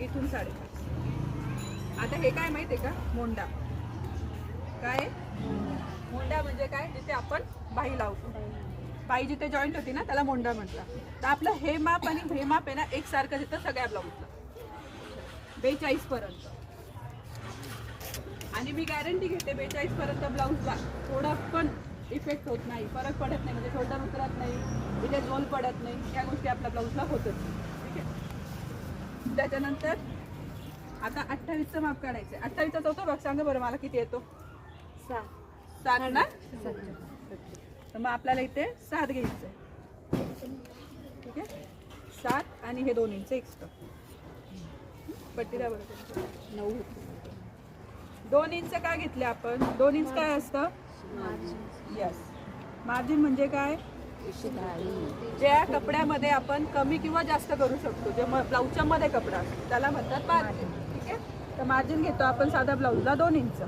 इथून 5.5. आता हे काय माहिती आहे का, मोंडा. काय मोंडा म्हणजे काय, जिथे आपण बाही लावतो, बाही जिथे जॉईंट होती ना त्याला मोंडा म्हटलं. तर आपलं हे माप आणि हे माप आहे ना एकसारखं तिथं सगळ्या ब्लाऊजला 42 पर्यंत. आणि मी गॅरंटी घेते 42 पर्यंत ब्लाऊजला थोडा पण इफेक्ट होत नाही, फरक पडत नाही, म्हणजे शोल्डर उतरत नाही, इथे झोल पडत नाही, ह्या गोष्टी आपल्या ब्लाऊजला होतच. ठीक आहे. त्याच्यानंतर आता 28चं माप काढायचं. 28चा चौथा भाग सांगा बरं मला किती येतो. 7 ना. तर मग आपल्याला इथे 7 घ्यायचं आहे. ठीक आहे. 7 आणि हे 2 इंच एक्स्ट्रा पट्टी द्या बरं. 9. 2 इंच का घेतले आपण. 2 इंच काय असतं. यस. मार्जिन म्हणजे काय, ज्या कपड्यामध्ये आपण कमी किंवा जास्त करू शकतो, जे ब्लाऊजच्या मध्ये कपडा असतो त्याला म्हणतात मार्जिन. ठीक आहे. तर मार्जिन घेतो आपण साधा ब्लाऊजला 2 इंच.